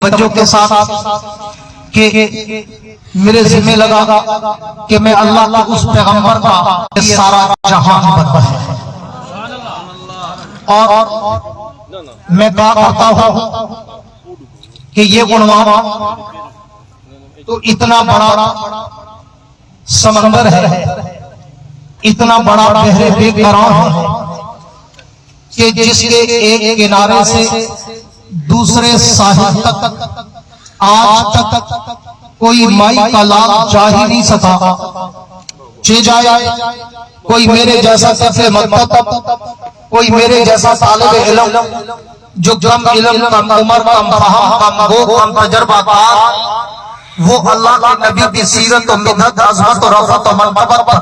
بچوں کے ساتھ کہ میرے ذمہ لگا کہ میں اللہ کا اس پیغمبر کا سارا جہان بنتا ہے اور میں کہا کرتا ہوں کہ یہ عنوان تو اتنا بڑا سمندر ہے، اتنا بڑا بحر بے قرار ہے کہ جس کے ایک کنارے سے دوسرے ساحل تک آج تک کوئی مائی کا لال جا ہی نہیں سکا۔ جائے کوئی میرے جیسا طفل مکتب، کوئی میرے جیسا طالب علم جو کم علم، کم عمر، کم فہم، کم گو، کم تجربہ کار، وہ اللہ کے نبی کی سیرت و مدحت، عظمت و رفعت و منقبت پر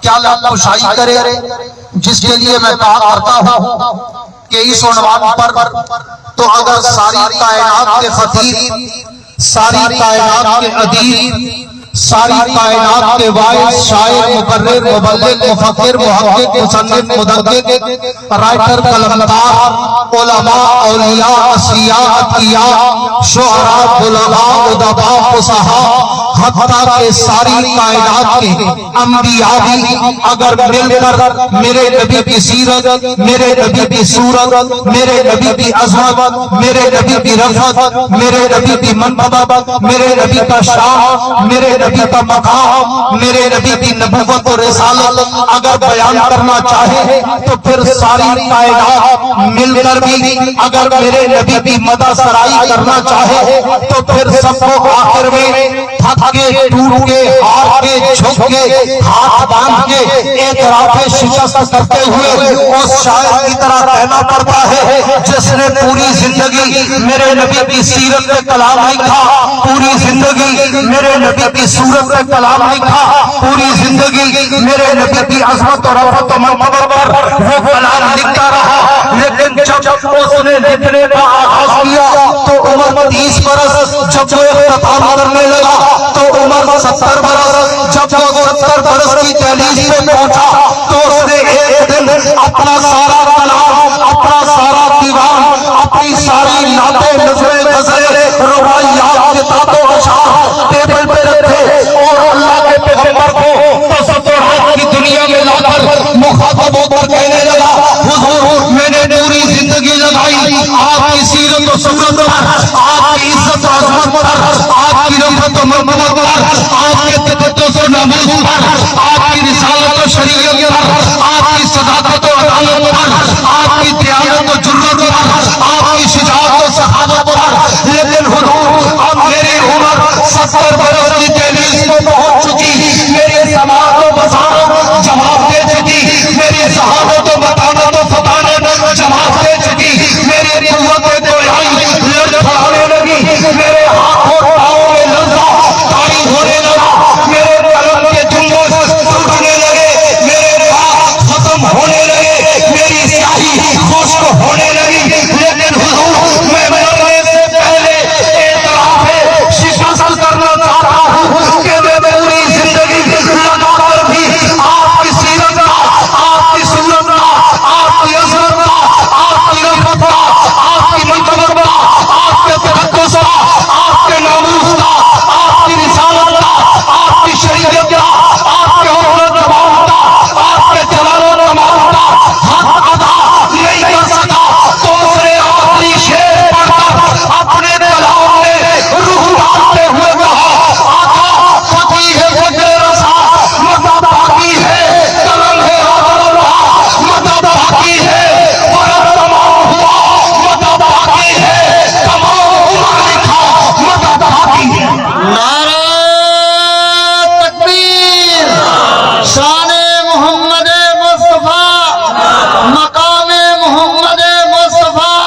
کیا لالگوشائی کرے، جس کے لیے میں کہا کرتا ہوں کہ اس عنوان پر تو اگر ساری کائنات کے خطیب، ساری کائنات کے ادیب، ساری کائنات کے واعظ، شاعر، مقرر، مبلغ، مفکر، محقق، مصنف، مدقق، رائٹر، قلمدار، علماء، اولیاء، اصفیاء، اتقیاء، شعراء، بلغاء، ادباء، فصحاء، حتیٰ کہ ساری کائنات کے انبیاء بھی اگر مل کر میرے نبی کی سیرت، میرے نبی کی صورت، میرے نبی کی عظمت، میرے نبی کی رفعت، میرے نبی کی منقبت، میرے نبی کا شان، میرے نبی کا مقام، میرے نبی کی نبوت و رسالت اگر بیان کرنا چاہے تو پھر ساری کائنات مل کر بھی اگر میرے نبی کی مدح سرائی کرنا چاہے تو پھر سب کو آخر میں تھک کے، ٹوٹ کے، ہار کے، جھک کے، ہاتھ باندھ کے اعتراف شکست کرتے ہوئے اس شاعر کی طرح کہنا پڑتا ہے جس نے پوری زندگی میرے نبی کی سیرت میں کلام لکھا، پوری زندگی میرے نبی کی صورت میں کلام لکھا، پوری زندگی میرے نبی کی عظمت اور رفعت و منقبت پر وہ کلام لکھتا رہا، لیکن جب اس نے لکھنے کا آغاز کیا تو عمر 30 برس، جب وہ اختتام کرنے لگا تو عمر 70 برس، جب وہ 70 برس کی دہلیز پہ پہنچا تو اس نے ایک دن اپنا سارا کلام، اپنا سارا دیوان، اپنی ساری نعتیں، نظریں، غزلیں، روایات، کتابوں، اشعار ٹیبل پہ رکھے اور اللہ کے پیغمبر کو تصورات کی دنیا میں لا کر مخاطب ہو کر کہنے لگا، حضور میں نے پوری زندگی لگائی آپ کی سیرت و سنت پر، آپ کی عزت و عظمت پر، آپ کی رفعت و منقبت پر، آپ کے تقدس و ناموس پر، آپ کی رسالت و شریعت پر، آپ کی صداقت و عدالت پر، آپ کی دیانت و جرات پر، آپ کی شجاعت و سخاوت پر، لیکن حضور اب میری عمر 70 برس کی دہلیز میں پہنچ چکی، میری سماعت و بصارت جواب دے چکی، میری ذہانت و متانت و فطانت جواب دے چکی، میری قوت دعائی لڑکھڑانے لگی، میرے ہاتھوں پاؤں میں لرزہ طاری ہونے لگا، میرے قلم کے جنبش ٹوٹنے لگے، میرے بات ختم ہونے لگے، میری سیاہی خشک ہونے لگی، لیکن حضور میں مرنے سے پہلے اعتراف شکست کرنا چاہتا ہوں کہ میں پوری زندگی لگا کر بھی آپ کی سیرت کا، آپ کی سنت کا، آپ کی عظمت کا، آپ کی رفعت کا، آپ کی منقبت کا، آپ کے تقدس کا، آپ کے ناموس کا، آپ کی رسالت کا، آپ کی شریعت کا، آپ کے حکم زبان کا، آپ کے جلال و جمال کا حق ادا نہیں کر سکا تو اس نے آخری شعر پڑھ کر اپنے کلام میں روح ڈالتے ہوئے کہا، آقا فقیر ہے فقیر رسا، مدد باقی ہے، قلم ہے آدم اللہ، مدد باقی ہے، ورد تمام ہوا، مدد باقی ہے، تمام عمر لکھا، مدد باقی ہے۔ نعرہ تکبیر، شان محمد مصطفیٰ، مقام محمد مصطفیٰ،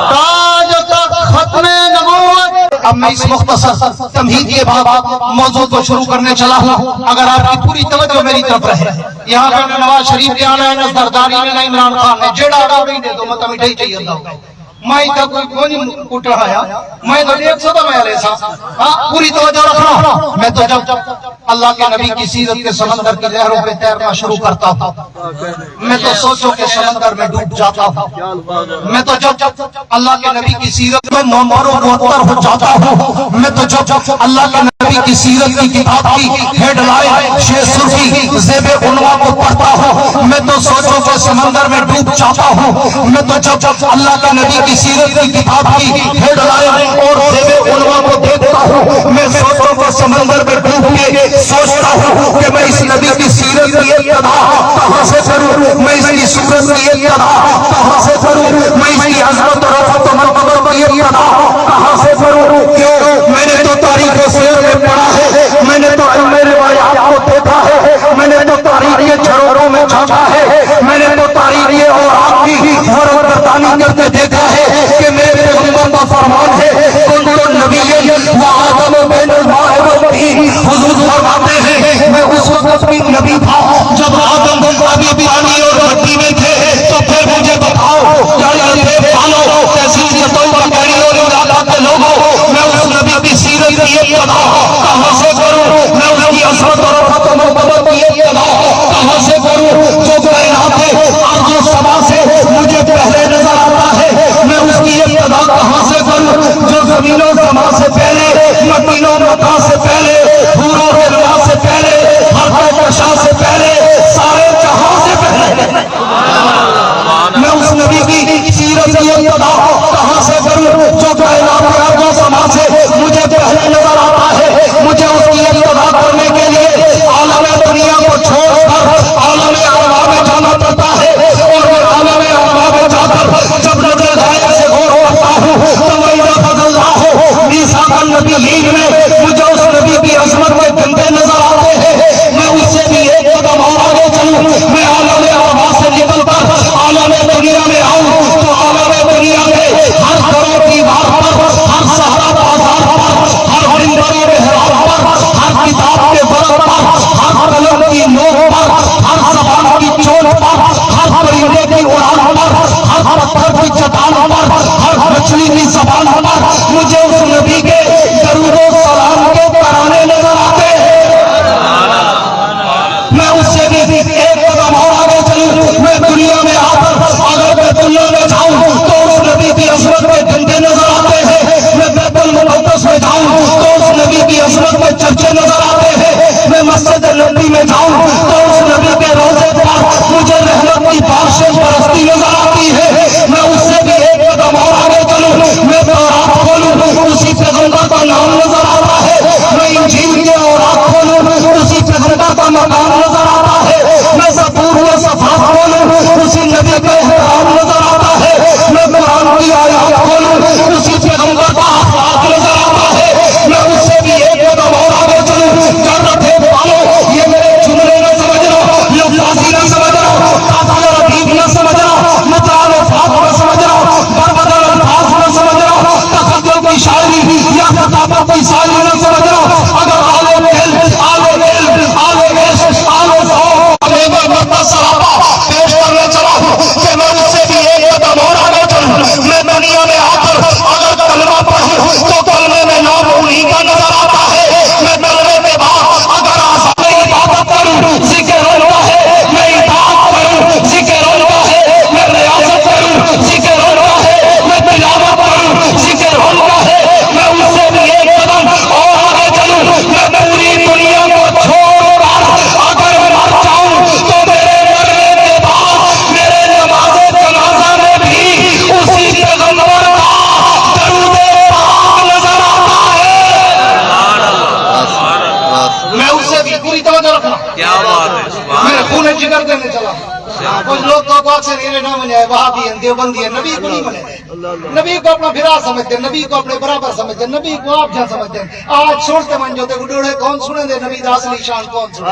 تاج تک ختم نبوت۔ اب میں اس مختصر تمہید کے بعد موضوع کو شروع کرنے چلا ہوں، اگر آپ کی پوری توجہ میری طرف رہے۔ یہاں کا نواز شریف نے آنا ہے، نصرداری نے، عمران خان نے، جیڑا آڈا دے دو مطلب مٹھائی چاہیے اللہ میں تا کوئی کونی اٹھ رہا ہے، میں تو 100 میں علیہ صاحب پوری توجہ رکھنا، میں تو جب اللہ کے نبی کی سیرت کے سمندر کی لہروں پہ تیرنا شروع کرتا ہوں، میں تو سوچوں کے سمندر میں ڈوب جاتا ہوں۔ میں تو جب اللہ کے نبی کی سیرت میں معطر ہو جاتا ہوں، میں تو جب اللہ کے نبی کی سیرت کی کتاب کی ہیڈ لائن شیر سرخی زیب عنوان کو پڑھتا ہوں، میں تو سوچوں کے سمندر میں ڈوب جاتا ہوں۔ میں تو جب اللہ کے نبی کی سیرت کی کتاب کی ہیڈ لائن اور زیب عنوان کو دیکھتا ہوں، میں سوچوں کے سمندر میں ڈوب کے سوچتا ہوں کہ میں اس نبی کی سیرت کی ابتدا کہاں سے کروں، میں اس کی صورت کی ابتدا کہاں سے کروں، میں اس کی عظمت اور رفعت و مرتبہ کی ابتدا کہاں سے کروں؟ کیوں؟ میں نے تو تاریخ سیر میں پڑھا ہے، میں نے تو علم روایات کو دیکھا ہے، میں نے تو تاریخ جھروٹوں میں جھانکا ہے، میں نے تو تاریخ اور آپ کی غور گردانی کرتے دیکھا ہے کہ میرے پیغمبر کا فرمان ہے کنت نبی و آدم بین الماء والطین، حضور فرماتے ہیں میں اس وقت بھی نبی تھا جب آدم ابھی پانی اور مٹی میں تھے، تو پھر مجھے بتاؤ کیا یہ پالو تحصیل کے طور پر اور علاقہ کے لوگوں، میں اس نبی کی سیرت کی ابتدا کہاں سے کروں، میں اس کی عظمت اور رفعت و مرتبہ کی ابتدا کہاں سے کروں؟ جو کائنات ہے ارض و سما سے مجھے پہلے نظر آتا ہے، میں اس کی ابتدا کہاں سے کروں؟ جو زمین و سما سے پہلے، مٹین و مکان سے پہلے، دور و دریا سے پہلے، ہر کشا سے پہلے، سارے جہاں سے پہلے، میں اس نبی کی سیرت کی ابتدا کہاں سے کروں؟ جو کائنات ارض و سما سے مجھے پہلے نظر آتا ہے، مجھے اس کی ابتدا کرنے کے لیے عالم دنیا کو چھوڑ کر عالم ارواح میں جانا پڑتا ہے، اور میں عالم ارواح میں جا کر جب نظر غائب سے غور کرتا ہوں تو وَإِذَا أَخَذَ اللَّهُ مِيثَاقَ النَّبِيِّينَ میں مجھے اس نبی کی عظمت میں گندے نظر آتے ہیں، میں اس سے بھی ایک قدم اور آگے چلوں، میں عالم ارواح سے نکل کر عالم دنیا میں آؤں تو عالم دنیا میں ہر گھر دیوار پر، ہر صحرا بازار پر، ہر منبر و محراب پر، ہر کتاب کے ورق پر، ہر قلم کی نوک پر، ہر زبان کی چوٹ پر، ہر پرندے کی اڑان پر، ہر پتھر کی چٹان پر، ہر مچھلی کی زبان پر مجھے اس نبی کے درود و سلام کے ترانے نظر آتے ہیں۔ میں اس سے بھی ایک قدم اور آگے چلوں، میں دنیا میں آ کر اگر میں دنیا میں جاؤں تو اس نبی کی عظمت میں گھنٹے نظر آتے ہیں، میں بیت المقدس میں جاؤں تو اس نبی کی عظمت میں چرچے نظر آتے ہیں، میں مسجد نبوی میں جاؤں تو اس نبی کے روضے پر مجھے رحمت کی بارشیں برستی نظر آتی ہے۔ میں اس سے بھی ایک قدم اور آگے چلوں، میں تورات کھولوں اسی پیغمبر کا نام نظر آتا ہے، میں انجیل کے اوراق کھولوں اسی پیغمبر کا مقام نظر آتا ہے، میں زبور و صفحات کھولوں اسی نبی کا احترام نظر آتا ہے، میں قرآن کی آیات کھولوں اسی پیغمبر کا اخلاق نظر آتا ہے۔ میں اس سے بھی ایک قدم اور آگے چلوں، کر رکھے والو یہ میرے جملے نہ سمجھ رہا، لفظی نہ سمجھ رہا، قافیہ رتیب نہ سمجھ رہا، مطلع الفاظ نہ سمجھ رہا، بربدل الفاظ نہ سمجھ رہا، تخیل کی شاعری یا کتابت کی شاعری نہ سمجھ رہا، اگر آلے علم آلے علم آلے عشق آلے ذوق پیش کرنے چلا ہوں کہ میں اس سے بھی ایک قدم اور آگے چلوں، میں دنیا میں آ کر اگر کلمہ پڑھوں تو کلمے میں نام انہی کا نظر آتا ہے، میں کلمے کے بعد اگر آزاد عبادت کروں ذکر ہوتا ہے، میں اطاعت کروں ذکر ہوتا ہے، میں ریاضت کروں ذکر ہوتا ہے، میں تلاوت کروں ذکر ہوتا ہے، میں اس سے بھی ایک قدم اور آگے چلوں، میں پوری دنیا کو چھوڑ کر اگر مر جاؤں تو میرے مرنے کے بعد میرے نماز جنازہ میں بھی اسی پیغمبر کا درود پاک نظر آتا ہے۔ میں اس سے بھی پوری توجہ رکھنا، کیا بات ہے، میں خون جگر دینے چلا ہوں۔ کچھ لوگ تو اکثر یہ نہ منے وہابی ہیں، دیوبندی ہیں، نبی کو نہیں منے، نبی کو اپنا بھرا سمجھتے ہیں، نبی کو اپنے برابر سمجھتے ہیں، نبی کو آپ جہاں سمجھتے ہیں۔ آج چھوڑتے من جو تے گڈوڑے کون سنے دے نبی دا اصلی شان کون سنے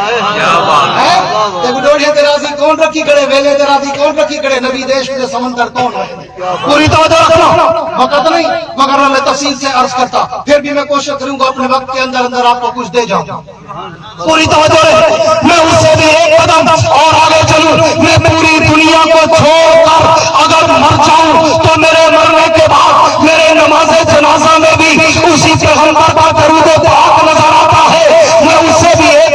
ہے؟ تے گڈوڑے تے راضی کون رکھی کھڑے، ویلے تے راضی کون رکھی کھڑے، نبی دیش کے سمندر کون رکھے؟ پوری توجہ رکھنا، وقت نہیں مگر میں تفصیل سے عرض کرتا، پھر بھی میں کوشش کروں گا اپنے وقت کے اندر آپ کو کچھ دے جاؤں۔ پوری توجہ رہے، میں اس سے بھی ایک قدم اور آگے چلوں، میں پوری دنیا کو چھوڑ کر اگر مر جاؤں تو میرے مرنے کے بعد میرے نماز جنازہ میں بھی اسی پیغمبر کا درود پاک نظر آتا ہے۔ میں اس سے بھی ایک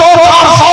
200-400